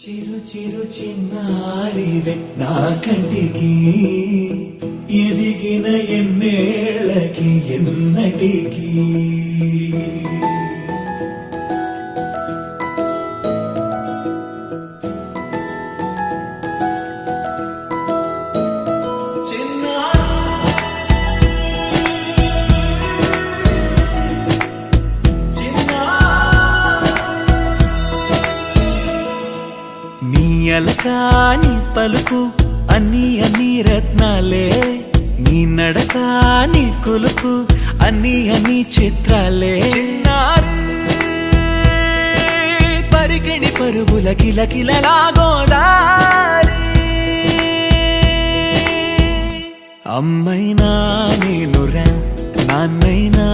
చిరు చిరు చిన్నారివే నా కంటికి ఎదిగిన ఎన్నేళ్ళకి ఎన్నటికి అలకాని పలుకు అన్ని రత్నాలే నీ నడకాని కొలుకు అన్ని చిత్రాలే పరికిణి పరుగుల కిలకిలలాగోదారి అమ్మైనా నేనురా నాన్నైనా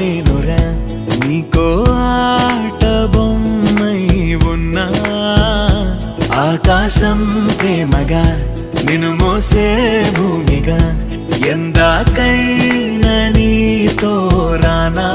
నేనురా నీకో ఆట బొమ్మై ఉన్నా ఆకాశం ప్రేమగా నిన్ను మోసే భూమిగా ఎందాకైనా నీతో రానా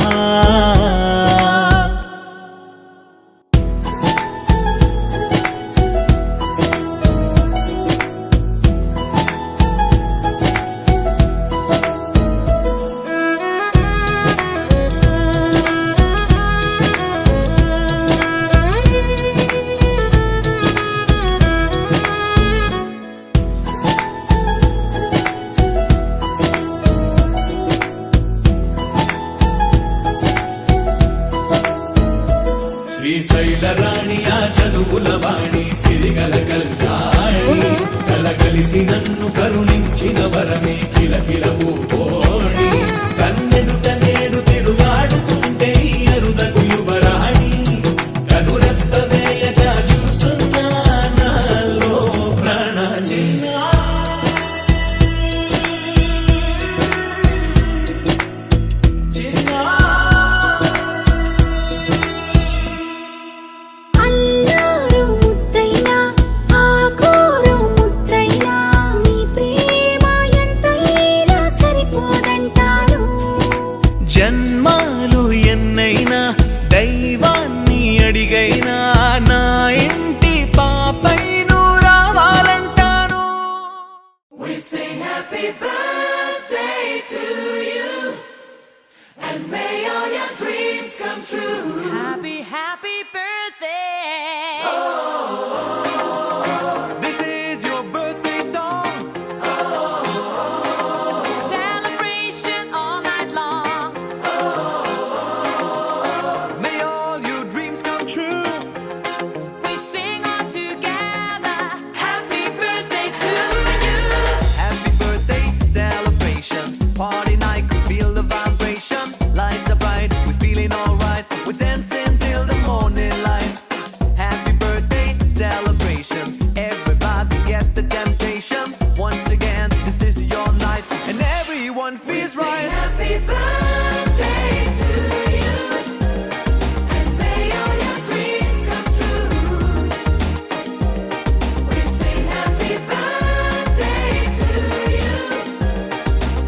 శ్రీశైల రాణి ఆ చదువుల వాణి సిరిగల కల్యాణి కలగలిసి నన్ను కరుణించిన వరమే కిలకిల పూకోణి కన్నెదుట నేడు తిరుగాడుతుంటే అరుదకు యువరాణి కనురెప్ప వేయక చూస్తున్నా నాలో ప్రాణ జన్మాలు ఎన్నైనా దైవాన్ని అడిగైనా నా ఇంటి పాపై నువ్వు రావాలంటాను. We sing happy birthday to you and may all your dreams come true. Happy, happy birthday. This is your birthday song. Celebration all night long. May all your dreams come true. We sing all together. Happy birthday to you. Happy birthday celebration. Party night, we feel the vibration. Lights are bright, we feeling alright. We dancing till the morning light. Happy birthday celebration. Everybody get the temptation. Once again, this is your night, and everyone feels Sing right. happy birthday to you and may all your dreams come true. We sing happy birthday to you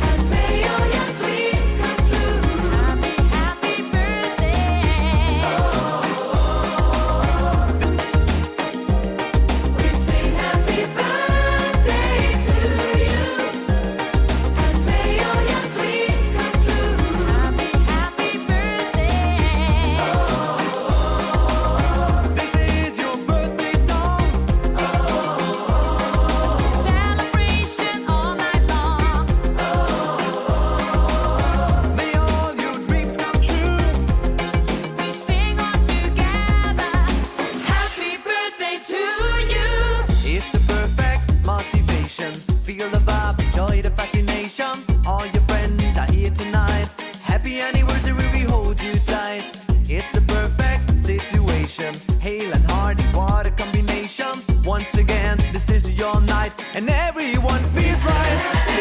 and may all your dreams come true. Happy, happy birthday. We sing happy birthday to you and may all your dreams come true. Happy, happy birthday. This is your birthday song. Celebration all night long. May all your dreams come true. We sing all together. Happy birthday to you. It's a perfect motivation. Feel the vibe, enjoy the fascination. All your friends are here tonight. Happy anniversary, we hold you tight. It's a perfect situation. Hale and Hardy, what a combination. Once again, this is your night, and everyone feels right.